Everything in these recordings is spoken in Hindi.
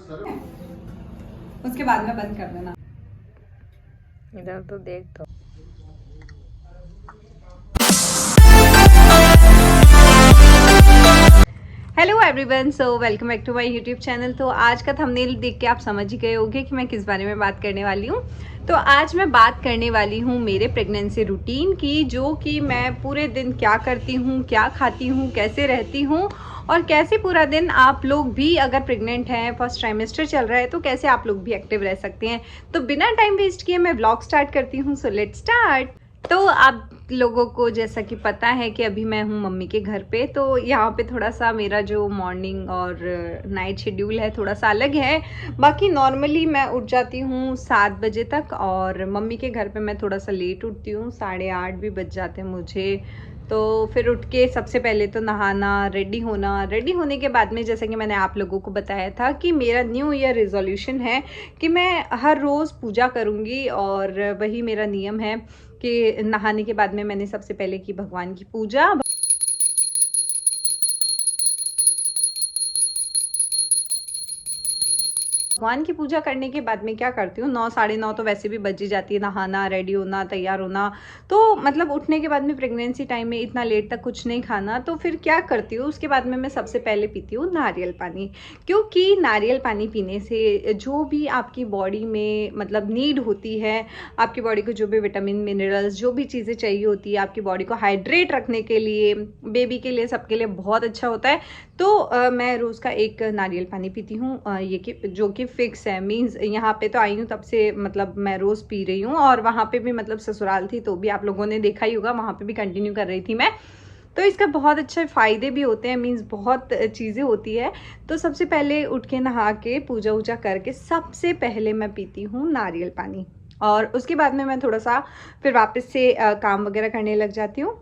उसके बाद में बंद कर देना। इधर तो देख तो। Hello everyone, so welcome back to my YouTube channel. तो आज का थंबनेल देख के आप समझ ही गए होंगे कि मैं किस बारे में बात करने वाली हूँ। तो आज मैं बात करने वाली हूँ मेरे प्रेगनेंसी रूटीन की, जो कि मैं पूरे दिन क्या करती हूँ, क्या खाती हूँ, कैसे रहती हूँ और कैसे पूरा दिन आप लोग भी अगर प्रेग्नेंट हैं, फर्स्ट ट्राइमेस्टर चल रहा है, तो कैसे आप लोग भी एक्टिव रह सकते हैं। तो बिना टाइम वेस्ट किए मैं व्लॉग स्टार्ट करती हूँ। So let's start. तो आप लोगों को जैसा कि पता है कि अभी मैं हूँ मम्मी के घर पे, तो यहाँ पे थोड़ा सा मेरा जो मॉर्निंग और नाइट शेड्यूल है थोड़ा सा अलग है। बाकी नॉर्मली मैं उठ जाती हूँ 7 बजे तक, और मम्मी के घर पे मैं थोड़ा सा लेट उठती हूँ, 8:30 भी बज जाते हैं मुझे। तो फिर उठ के सबसे पहले तो नहाना, रेडी होना। रेडी होने के बाद में जैसा कि मैंने आप लोगों को बताया था कि मेरा न्यू ईयर रेजोल्यूशन है कि मैं हर रोज़ पूजा करूँगी, और वही मेरा नियम है कि नहाने के बाद में मैंने सबसे पहले की भगवान की पूजा। भगवान की पूजा करने के बाद में क्या करती हूँ, 9 साढ़े 9 तो वैसे भी बज ही जाती है, नहाना, रेडी होना, तैयार होना। तो मतलब उठने के बाद में प्रेगनेंसी टाइम में इतना लेट तक कुछ नहीं खाना। तो फिर क्या करती हूँ, उसके बाद में मैं सबसे पहले पीती हूँ नारियल पानी, क्योंकि नारियल पानी पीने से जो भी आपकी बॉडी में मतलब नीड होती है, आपकी बॉडी को जो भी विटामिन, मिनरल्स, जो भी चीज़ें चाहिए होती है आपकी बॉडी को हाइड्रेट रखने के लिए, बेबी के लिए, सबके लिए बहुत अच्छा होता है। तो मैं रोज़ का एक नारियल पानी पीती हूँ, ये कि जो कि फिक्स है। मींस यहाँ पे तो आई हूँ तब से मतलब मैं रोज़ पी रही हूँ, और वहाँ पे भी मतलब ससुराल थी तो भी आप लोगों ने देखा ही होगा, वहाँ पे भी कंटिन्यू कर रही थी मैं। तो इसका बहुत अच्छे फ़ायदे भी होते हैं, मींस बहुत चीज़ें होती है। तो सबसे पहले उठ के नहा के पूजा वूजा करके सबसे पहले मैं पीती हूँ नारियल पानी, और उसके बाद में मैं थोड़ा सा फिर वापस से काम वगैरह करने लग जाती हूँ।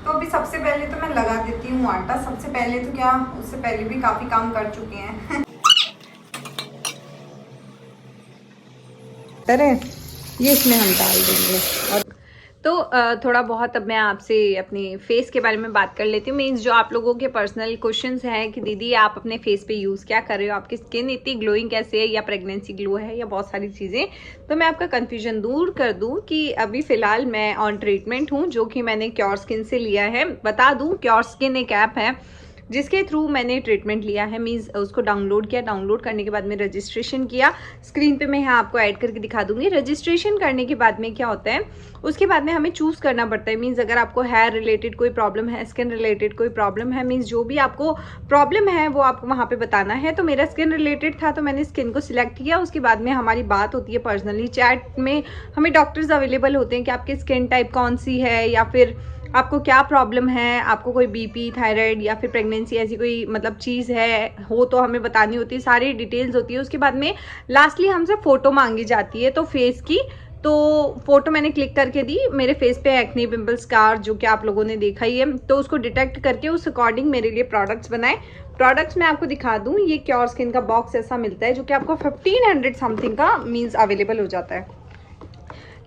तो अभी सबसे पहले तो मैं लगा देती हूँ आटा। सबसे पहले तो क्या, उससे पहले भी काफ़ी काम कर चुके हैं। अरे ये इसमें हम डाल देंगे। और तो थोड़ा बहुत अब मैं आपसे अपने फेस के बारे में बात कर लेती हूँ। मीन्स जो आप लोगों के पर्सनल क्वेश्चंस हैं कि दीदी आप अपने फेस पे यूज़ क्या कर रहे हो, आपकी स्किन इतनी ग्लोइंग कैसे है, या प्रेगनेंसी ग्लो है, या बहुत सारी चीज़ें। तो मैं आपका कन्फ्यूजन दूर कर दूँ कि अभी फ़िलहाल मैं ऑन ट्रीटमेंट हूँ, जो कि मैंने क्योर स्किन से लिया है। बता दूँ, क्योर स्किन एक ऐप है जिसके थ्रू मैंने ट्रीटमेंट लिया है। मीन्स उसको डाउनलोड किया, डाउनलोड करने के बाद में रजिस्ट्रेशन किया। स्क्रीन पे मैं यहाँ आपको ऐड करके दिखा दूंगी। रजिस्ट्रेशन करने के बाद में क्या होता है, उसके बाद में हमें चूज़ करना पड़ता है। मीन्स अगर आपको हेयर रिलेटेड कोई प्रॉब्लम है, स्किन रिलेटेड कोई प्रॉब्लम है, मीन्स जो भी आपको प्रॉब्लम है वो आपको वहाँ पे बताना है। तो मेरा स्किन रिलेटेड था तो मैंने स्किन को सिलेक्ट किया। उसके बाद में हमारी बात होती है पर्सनली, चैट में हमें डॉक्टर्स अवेलेबल होते हैं कि आपकी स्किन टाइप कौन सी है, या फिर आपको क्या प्रॉब्लम है, आपको कोई बीपी, थायराइड या फिर प्रेगनेंसी ऐसी कोई मतलब चीज़ है हो तो हमें बतानी होती है, सारी डिटेल्स होती है। उसके बाद में लास्टली हमसे फ़ोटो मांगी जाती है, तो फेस की। तो फोटो मैंने क्लिक करके दी, मेरे फेस पे एक्ने, पिंपल, स्कार जो कि आप लोगों ने देखा ही है, तो उसको डिटेक्ट करके उस अकॉर्डिंग मेरे लिए प्रोडक्ट्स बनाए। प्रोडक्ट्स मैं आपको दिखा दूँ, ये क्योर स्किन का बॉक्स ऐसा मिलता है जो कि आपको 1500 समथिंग का मीन्स अवेलेबल हो जाता है।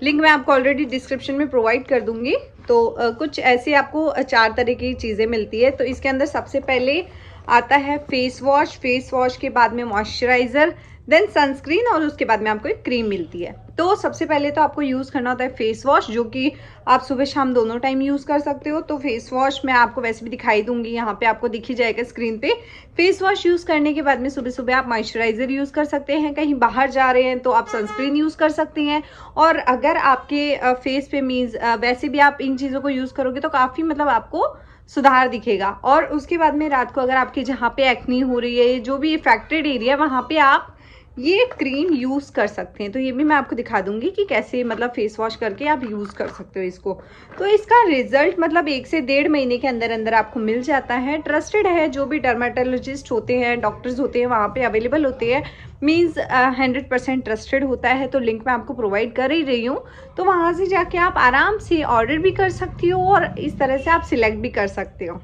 लिंक मैं आपको ऑलरेडी डिस्क्रिप्शन में प्रोवाइड कर दूंगी। तो कुछ ऐसे आपको 4 तरह की चीज़ें मिलती है। तो इसके अंदर सबसे पहले आता है फेस वॉश, फेस वॉश के बाद में मॉइस्चराइज़र, देन सनस्क्रीन, और उसके बाद में आपको एक क्रीम मिलती है। तो सबसे पहले तो आपको यूज़ करना होता है फेस वॉश, जो कि आप सुबह शाम दोनों टाइम यूज़ कर सकते हो। तो फेस वॉश मैं आपको वैसे भी दिखाई दूंगी, यहाँ पे आपको दिख ही जाएगा स्क्रीन पे। फेस वॉश यूज़ करने के बाद में सुबह सुबह आप मॉइस्चराइज़र यूज़ कर सकते हैं, कहीं बाहर जा रहे हैं तो आप सनस्क्रीन यूज़ कर सकते हैं। और अगर आपके फेस पे मीन्स वैसे भी आप इन चीज़ों को यूज़ करोगे तो काफ़ी मतलब आपको सुधार दिखेगा। और उसके बाद में रात को अगर आपकी जहाँ पे एक्नी हो रही है, जो भी इफेक्टेड एरिया, वहाँ पे आप ये क्रीम यूज़ कर सकते हैं। तो ये भी मैं आपको दिखा दूंगी कि कैसे मतलब फेस वॉश करके आप यूज़ कर सकते हो इसको। तो इसका रिजल्ट मतलब 1 से 1.5 महीने के अंदर अंदर आपको मिल जाता है। ट्रस्टेड है, जो भी डर्माटोलॉजिस्ट होते हैं, डॉक्टर्स होते हैं, वहाँ पे अवेलेबल होते हैं। मीन्स 100% ट्रस्टेड होता है। तो लिंक मैं आपको प्रोवाइड कर ही रही हूँ, तो वहाँ से जाके आप आराम से ऑर्डर भी कर सकती हो, और इस तरह से आप सिलेक्ट भी कर सकते हो।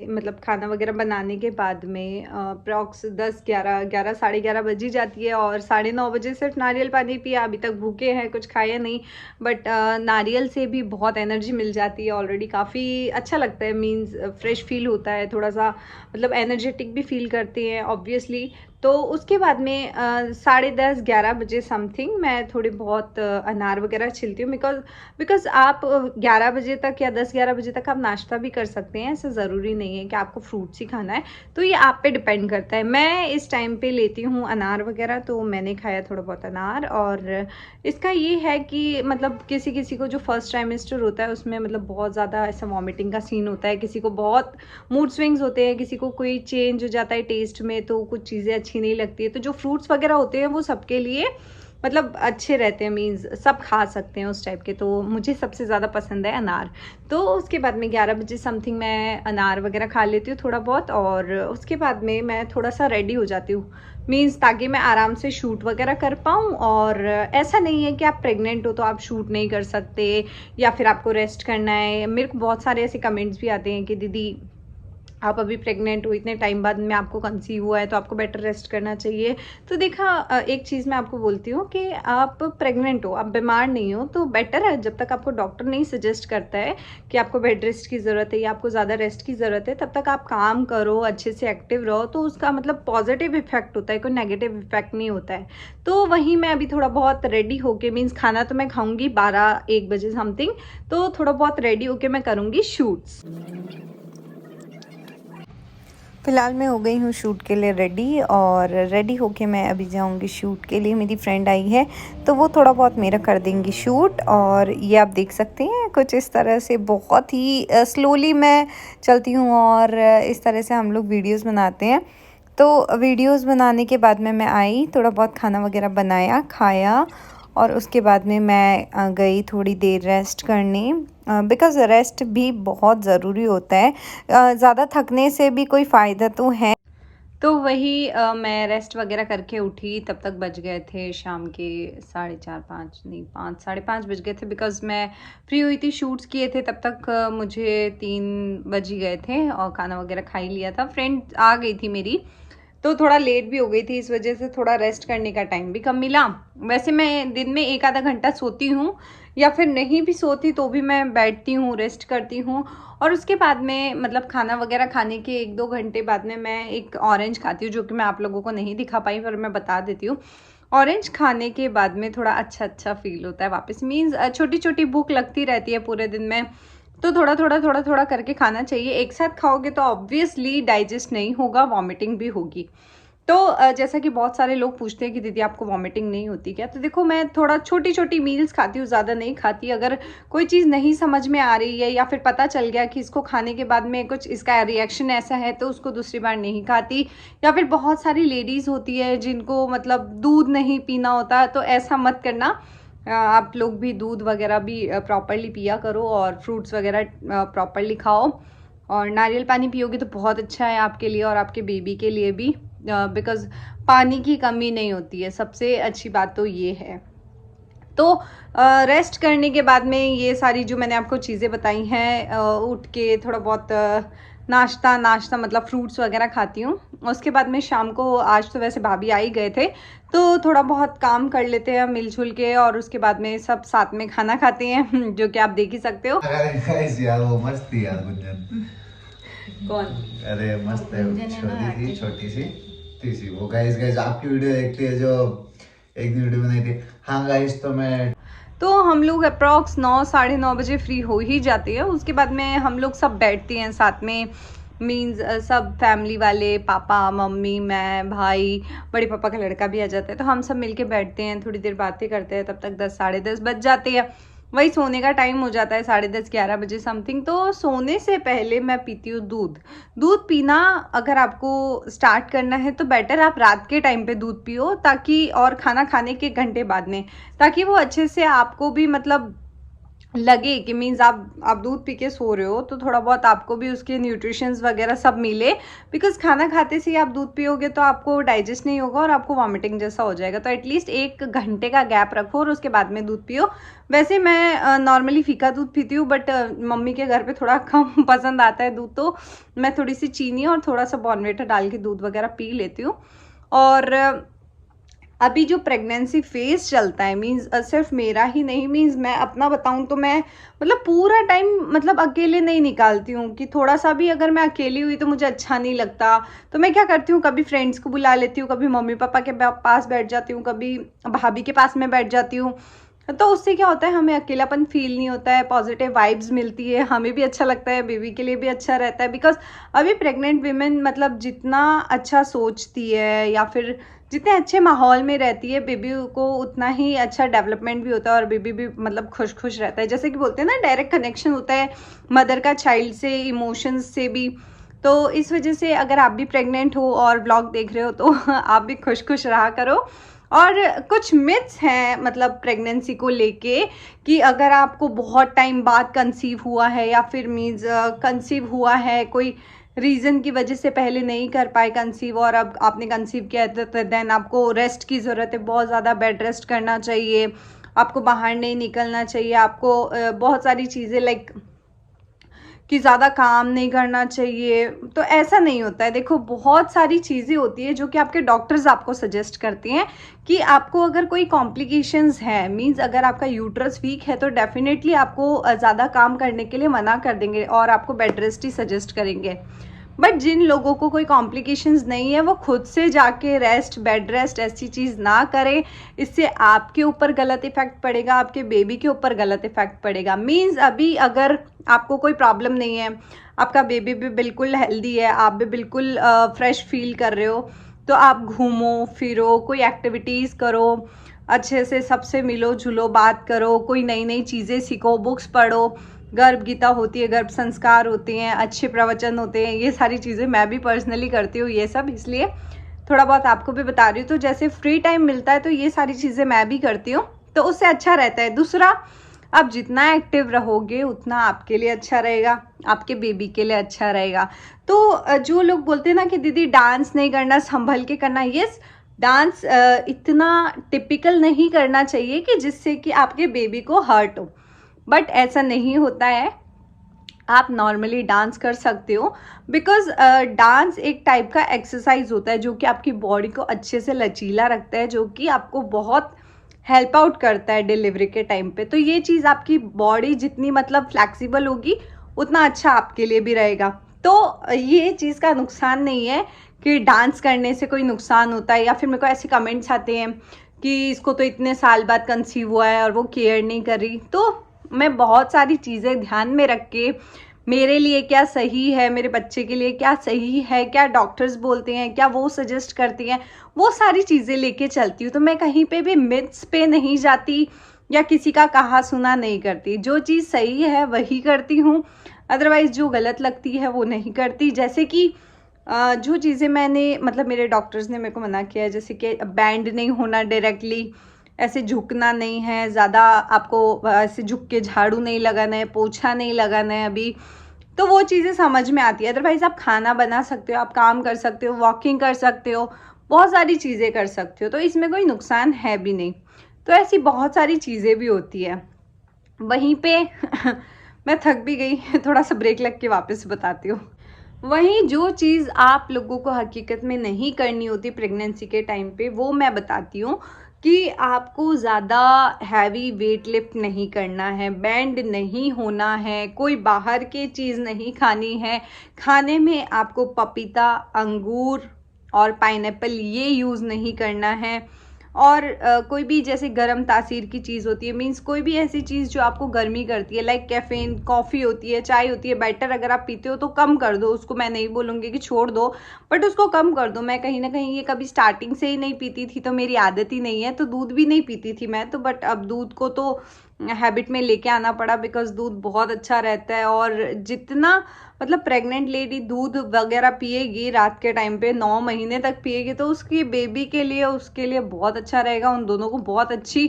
मतलब खाना वगैरह बनाने के बाद में अप्रॉक्स 10 11 साढ़े 11 बज ही जाती है और 9:30 बजे सिर्फ नारियल पानी पिया, अभी तक भूखे हैं, कुछ खाया नहीं, बट नारियल से भी बहुत एनर्जी मिल जाती है ऑलरेडी, काफ़ी अच्छा लगता है, मींस फ्रेश फील होता है, थोड़ा सा मतलब एनर्जेटिक भी फील करते हैं ऑब्वियसली। तो उसके बाद में 10:30 11 बजे समथिंग मैं थोड़ी बहुत अनार वगैरह छिलती हूँ, बिकॉज आप 11 बजे तक या 10 11 बजे तक आप नाश्ता भी कर सकते हैं, ऐसा ज़रूरी नहीं है कि आपको फ्रूट्स ही खाना है, तो ये आप पे डिपेंड करता है। मैं इस टाइम पे लेती हूँ अनार वगैरह, तो मैंने खाया थोड़ा बहुत अनार। और इसका ये है कि मतलब किसी किसी को जो फर्स्ट ट्राइमेस्टर होता है उसमें मतलब बहुत ज़्यादा ऐसा वॉमिटिंग का सीन होता है, किसी को बहुत मूड स्विंग्स होते हैं, किसी को कोई चेंज हो जाता है टेस्ट में, तो कुछ चीज़ें अच्छी नहीं लगती है। तो जो फ्रूट्स वगैरह होते हैं वो सबके लिए मतलब अच्छे रहते हैं, मीन्स सब खा सकते हैं उस टाइप के। तो मुझे सबसे ज़्यादा पसंद है अनार। तो उसके बाद में 11 बजे समथिंग मैं अनार वगैरह खा लेती हूँ थोड़ा बहुत, और उसके बाद में मैं थोड़ा सा रेडी हो जाती हूँ, मीन्स ताकि मैं आराम से शूट वगैरह कर पाऊँ। और ऐसा नहीं है कि आप प्रेग्नेंट हो तो आप शूट नहीं कर सकते या फिर आपको रेस्ट करना है। मेरे को बहुत सारे ऐसे कमेंट्स भी आते हैं कि दीदी आप अभी प्रेग्नेंट हो, इतने टाइम बाद में आपको कंसीव हुआ है तो आपको बेटर रेस्ट करना चाहिए। तो देखा, एक चीज़ मैं आपको बोलती हूँ कि आप प्रेग्नेंट हो, आप बीमार नहीं हो, तो बेटर है जब तक आपको डॉक्टर नहीं सजेस्ट करता है कि आपको बेड रेस्ट की ज़रूरत है या आपको ज़्यादा रेस्ट की ज़रूरत है, तब तक आप काम करो, अच्छे से एक्टिव रहो, तो उसका मतलब पॉजिटिव इफेक्ट होता है, कोई नेगेटिव इफेक्ट नहीं होता है। तो वहीं मैं अभी थोड़ा बहुत रेडी होके, मीन्स खाना तो मैं खाऊंगी 12 1 बजे समथिंग, तो थोड़ा बहुत रेडी होके मैं करूँगी शूट्स। फ़िलहाल मैं हो गई हूँ शूट के लिए रेडी, और रेडी होके मैं अभी जाऊँगी शूट के लिए। मेरी फ्रेंड आई है तो वो थोड़ा बहुत मेरा कर देंगी शूट। और ये आप देख सकते हैं कुछ इस तरह से बहुत ही स्लोली मैं चलती हूँ, और इस तरह से हम लोग वीडियोस बनाते हैं। तो वीडियोस बनाने के बाद में मैं आई, थोड़ा बहुत खाना वगैरह बनाया, खाया, और उसके बाद में मैं गई थोड़ी देर रेस्ट करने, बिकॉज़ रेस्ट भी बहुत ज़रूरी होता है। ज़्यादा थकने से भी कोई फ़ायदा तो है। तो वही मैं रेस्ट वगैरह करके उठी, तब तक बज गए थे शाम के 4:30 5 नहीं 5 5:30 बज गए थे, बिकॉज़ मैं फ्री हुई थी, शूट्स किए थे, तब तक मुझे 3 बज ही गए थे और खाना वगैरह खा ही लिया था। फ्रेंड आ गई थी मेरी, तो थोड़ा लेट भी हो गई थी, इस वजह से थोड़ा रेस्ट करने का टाइम भी कम मिला। वैसे मैं दिन में 1 आधा घंटा सोती हूँ, या फिर नहीं भी सोती तो भी मैं बैठती हूँ, रेस्ट करती हूँ। और उसके बाद में मतलब खाना वगैरह खाने के 1-2 घंटे बाद में मैं एक ऑरेंज खाती हूँ, जो कि मैं आप लोगों को नहीं दिखा पाई, पर मैं बता देती हूँ। ऑरेंज खाने के बाद में थोड़ा अच्छा फील होता है वापस, मीन्स छोटी छोटी भूख लगती रहती है पूरे दिन में, तो थोड़ा थोड़ा करके खाना चाहिए। एक साथ खाओगे तो ऑब्वियसली डाइजेस्ट नहीं होगा, वॉमिटिंग भी होगी। तो जैसा कि बहुत सारे लोग पूछते हैं कि दीदी आपको वॉमिटिंग नहीं होती क्या, तो देखो मैं थोड़ा छोटी छोटी मील्स खाती हूँ, ज़्यादा नहीं खाती। अगर कोई चीज़ नहीं समझ में आ रही है या फिर पता चल गया कि इसको खाने के बाद में कुछ इसका रिएक्शन ऐसा है, तो उसको दूसरी बार नहीं खाती। या फिर बहुत सारी लेडीज़ होती है जिनको मतलब दूध नहीं पीना होता, तो ऐसा मत करना। आप लोग भी दूध वगैरह भी प्रॉपरली पिया करो, और फ्रूट्स वगैरह प्रॉपरली खाओ, और नारियल पानी पियोगे तो बहुत अच्छा है आपके लिए और आपके बेबी के लिए भी, बिकॉज़ पानी की कमी नहीं होती है, सबसे अच्छी बात तो ये है। तो रेस्ट करने के बाद में ये सारी जो मैंने आपको चीज़ें बताई हैं, उठ के थोड़ा बहुत नाश्ता मतलब फ्रूट्स वगैरह खाती हूँ। उसके बाद में शाम को, आज तो वैसे भाभी आ ही गए थे, तो थोड़ा बहुत काम कर लेते हैं मिलजुल के, और उसके बाद में सब साथ में खाना खाते हैं, जो कि आप देख ही सकते हो। यार वो मस्त थी यार गुंजन। कौन? अरे मस्त है, छोटी सी वो गाइस आपकी वीडियो देखती है जो एक दिन वीडियो बनाई थी। हाँ गाइस, तो हम लोग अप्रॉक्स 9 साढ़े 9 बजे फ्री हो ही जाते हैं। उसके बाद में हम लोग सब बैठते हैं साथ में, मीन्स सब फैमिली वाले, पापा मम्मी मैं भाई, बड़े पापा का लड़का भी आ जाता है, तो हम सब मिलके बैठते हैं, थोड़ी देर बातें करते हैं, तब तक 10 साढ़े 10 बज जाते हैं। वही सोने का टाइम हो जाता है 10:30 11 बजे समथिंग। तो सोने से पहले मैं पीती हूँ दूध पीना अगर आपको स्टार्ट करना है तो बेटर आप रात के टाइम पे दूध पियो, ताकि, और खाना खाने के घंटे बाद में, ताकि वो अच्छे से आपको भी मतलब लगे कि मीन्स आप दूध पी के सो रहे हो, तो थोड़ा बहुत आपको भी उसके न्यूट्रिशंस वगैरह सब मिले। बिकॉज खाना खाते से ही आप दूध पियोगे तो आपको डाइजेस्ट नहीं होगा और आपको वॉमिटिंग जैसा हो जाएगा। तो एटलीस्ट 1 घंटे का गैप रखो और उसके बाद में दूध पियो। वैसे मैं नॉर्मली फीका दूध पीती हूँ, बट मम्मी के घर पे थोड़ा कम पसंद आता है दूध, तो मैं थोड़ी सी चीनी और थोड़ा सा बॉर्नविटा डाल के दूध वगैरह पी लेती हूँ। और अभी जो प्रेगनेंसी फेज चलता है, मीन्स सिर्फ मेरा ही नहीं, मीन्स मैं अपना बताऊं तो मैं मतलब पूरा टाइम मतलब अकेले नहीं निकालती हूँ कि थोड़ा सा भी अगर मैं अकेली हुई तो मुझे अच्छा नहीं लगता। तो मैं क्या करती हूँ, कभी फ्रेंड्स को बुला लेती हूँ, कभी मम्मी पापा के पास बैठ जाती हूँ, कभी भाभी के पास में बैठ जाती हूँ। तो उससे क्या होता है, हमें अकेलापन फील नहीं होता है, पॉजिटिव वाइब्स मिलती है, हमें भी अच्छा लगता है, बेबी के लिए भी अच्छा रहता है। बिकॉज अभी प्रेग्नेंट वीमेन मतलब जितना अच्छा सोचती है या फिर जितने अच्छे माहौल में रहती है, बेबी को उतना ही अच्छा डेवलपमेंट भी होता है और बेबी भी मतलब खुश खुश रहता है। जैसे कि बोलते हैं ना, डायरेक्ट कनेक्शन होता है मदर का चाइल्ड से, इमोशंस से भी। तो इस वजह से अगर आप भी प्रेग्नेंट हो और व्लॉग देख रहे हो तो आप भी खुश खुश रहा करो। और कुछ मिथ्स हैं मतलब प्रेगनेंसी को लेके, कि अगर आपको बहुत टाइम बाद कंसीव हुआ है या फिर मीन्स कंसीव हुआ है कोई रीज़न की वजह से, पहले नहीं कर पाए कंसीव और अब आपने कंसीव किया है, तो देन आपको रेस्ट की ज़रूरत है, बहुत ज़्यादा बेड रेस्ट करना चाहिए, आपको बाहर नहीं निकलना चाहिए, आपको बहुत सारी चीज़ें लाइक कि ज़्यादा काम नहीं करना चाहिए। तो ऐसा नहीं होता है। देखो, बहुत सारी चीज़ें होती है जो कि आपके डॉक्टर्स आपको सजेस्ट करती हैं कि आपको अगर कोई कॉम्प्लिकेशंस है, मींस अगर आपका यूट्रस वीक है, तो डेफिनेटली आपको ज़्यादा काम करने के लिए मना कर देंगे और आपको बेड रेस्ट ही सजेस्ट करेंगे। बट जिन लोगों को कोई कॉम्प्लिकेशंस नहीं है, वो खुद से जाके रेस्ट, बेड रेस्ट ऐसी चीज़ ना करें। इससे आपके ऊपर गलत इफेक्ट पड़ेगा, आपके बेबी के ऊपर गलत इफेक्ट पड़ेगा। मींस अभी अगर आपको कोई प्रॉब्लम नहीं है, आपका बेबी भी बिल्कुल हेल्दी है, आप भी बिल्कुल फ्रेश फील कर रहे हो, तो आप घूमो फिरो, कोई एक्टिविटीज़ करो, अच्छे से सबसे मिलो जुलो, बात करो, कोई नई नई चीज़ें सीखो, बुक्स पढ़ो, गर्भ गीता होती है, गर्भ संस्कार होते हैं, अच्छे प्रवचन होते हैं, ये सारी चीज़ें मैं भी पर्सनली करती हूँ ये सब, इसलिए थोड़ा बहुत आपको भी बता रही हूँ। तो जैसे फ्री टाइम मिलता है तो ये सारी चीज़ें मैं भी करती हूँ, तो उससे अच्छा रहता है। दूसरा, आप जितना एक्टिव रहोगे उतना आपके लिए अच्छा रहेगा, आपके बेबी के लिए अच्छा रहेगा। तो जो लोग बोलते हैं ना कि दीदी डांस नहीं करना, संभल के करना, यस, डांस इतना टिपिकल नहीं करना चाहिए कि जिससे कि आपके बेबी को हर्ट हो, बट ऐसा नहीं होता है, आप नॉर्मली डांस कर सकते हो। बिकॉज डांस एक टाइप का एक्सरसाइज होता है जो कि आपकी बॉडी को अच्छे से लचीला रखता है, जो कि आपको बहुत हेल्प आउट करता है डिलीवरी के टाइम पे। तो ये चीज़, आपकी बॉडी जितनी मतलब फ्लैक्सिबल होगी उतना अच्छा आपके लिए भी रहेगा। तो ये चीज़ का नुकसान नहीं है कि डांस करने से कोई नुकसान होता है, या फिर मेरे को ऐसे कमेंट्स आते हैं कि इसको तो इतने साल बाद कंसीव हुआ है और वो केयर नहीं कर रही। तो मैं बहुत सारी चीज़ें ध्यान में रख के, मेरे लिए क्या सही है, मेरे बच्चे के लिए क्या सही है, क्या डॉक्टर्स बोलते हैं, क्या वो सजेस्ट करती हैं, वो सारी चीज़ें लेके चलती हूँ। तो मैं कहीं पे भी मिथ्स पे नहीं जाती या किसी का कहा सुना नहीं करती। जो चीज़ सही है वही करती हूँ, अदरवाइज़ जो गलत लगती है वो नहीं करती। जैसे कि जो चीज़ें मैंने मतलब मेरे डॉक्टर्स ने मेरे को मना किया है, जैसे कि बैंड नहीं होना डायरेक्टली, ऐसे झुकना नहीं है ज़्यादा, आपको ऐसे झुक के झाड़ू नहीं लगाना है, पोछा नहीं लगाना है अभी, तो वो चीज़ें समझ में आती है। अदरवाइज़ आप खाना बना सकते हो, आप काम कर सकते हो, वॉकिंग कर सकते हो, बहुत सारी चीज़ें कर सकते हो, तो इसमें कोई नुकसान है भी नहीं। तो ऐसी बहुत सारी चीज़ें भी होती है। वहीं पे मैं थक भी गई, थोड़ा सा ब्रेक लग के वापस बताती हूँ। वहीं जो चीज़ आप लोगों को हकीकत में नहीं करनी होती प्रेगनेंसी के टाइम पे, वो मैं बताती हूँ कि आपको ज़्यादा हैवी वेट लिफ्ट नहीं करना है, बैंड नहीं होना है, कोई बाहर की चीज़ नहीं खानी है। खाने में आपको पपीता, अंगूर और पाइनएप्पल ये यूज़ नहीं करना है। और कोई भी जैसे गर्म तासीर की चीज़ होती है, मींस कोई भी ऐसी चीज़ जो आपको गर्मी करती है, लाइक कैफीन, कॉफ़ी होती है, चाय होती है, बेटर अगर आप पीते हो तो कम कर दो उसको। मैं नहीं बोलूँगी कि छोड़ दो, बट उसको कम कर दो। मैं कहीं ना कहीं ये कभी स्टार्टिंग से ही नहीं पीती थी, तो मेरी आदत ही नहीं है, तो दूध भी नहीं पीती थी मैं तो, बट अब दूध को तो हैबिट में लेके आना पड़ा, बिकॉज दूध बहुत अच्छा रहता है। और जितना मतलब प्रेग्नेंट लेडी दूध वगैरह पिएगी रात के टाइम पे, 9 महीने तक पिएगी, तो उसकी बेबी के लिए, उसके लिए बहुत अच्छा रहेगा, उन दोनों को बहुत अच्छी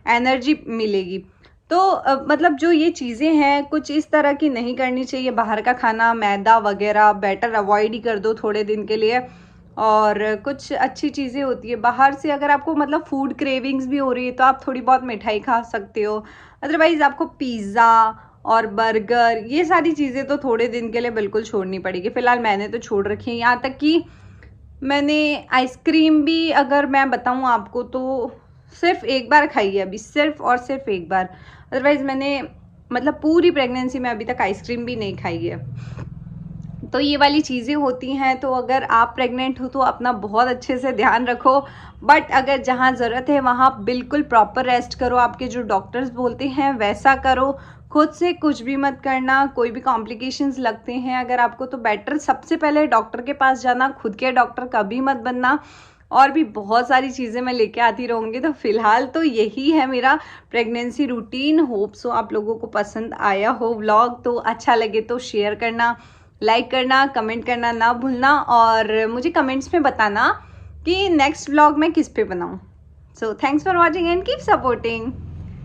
एनर्जी मिलेगी। तो मतलब जो ये चीज़ें हैं कुछ इस तरह की नहीं करनी चाहिए। बाहर का खाना, मैदा वगैरह बेटर अवॉइड ही कर दो थोड़े दिन के लिए। और कुछ अच्छी चीज़ें होती है बाहर से, अगर आपको मतलब फूड क्रेविंग्स भी हो रही है तो आप थोड़ी बहुत मिठाई खा सकते हो। अदरवाइज़ आपको पिज़्ज़ा और बर्गर ये सारी चीज़ें तो थोड़े दिन के लिए बिल्कुल छोड़नी पड़ेगी। फ़िलहाल मैंने तो छोड़ रखी है। यहाँ तक कि मैंने आइसक्रीम भी अगर मैं बताऊँ आपको तो सिर्फ एक बार खाई है अभी, सिर्फ और सिर्फ एक बार। अदरवाइज़ मैंने मतलब पूरी प्रेगनेंसी में अभी तक आइसक्रीम भी नहीं खाई है। तो ये वाली चीज़ें होती हैं। तो अगर आप प्रेग्नेंट हो तो अपना बहुत अच्छे से ध्यान रखो, बट अगर जहाँ ज़रूरत है वहाँ बिल्कुल प्रॉपर रेस्ट करो। आपके जो डॉक्टर्स बोलते हैं वैसा करो। खुद से कुछ भी मत करना। कोई भी कॉम्प्लिकेशंस लगते हैं अगर आपको तो बेटर सबसे पहले डॉक्टर के पास जाना। खुद के डॉक्टर कभी मत बनना। और भी बहुत सारी चीज़ें मैं लेके आती रहूँगी। तो फिलहाल तो यही है मेरा प्रेगनेंसी रूटीन। होप सो आप लोगों को पसंद आया हो व्लॉग। तो अच्छा लगे तो शेयर करना, लाइक करना, कमेंट करना ना भूलना, और मुझे कमेंट्स में बताना कि नेक्स्ट व्लॉग मैं किस पे बनाऊँ। So thanks for watching and keep supporting.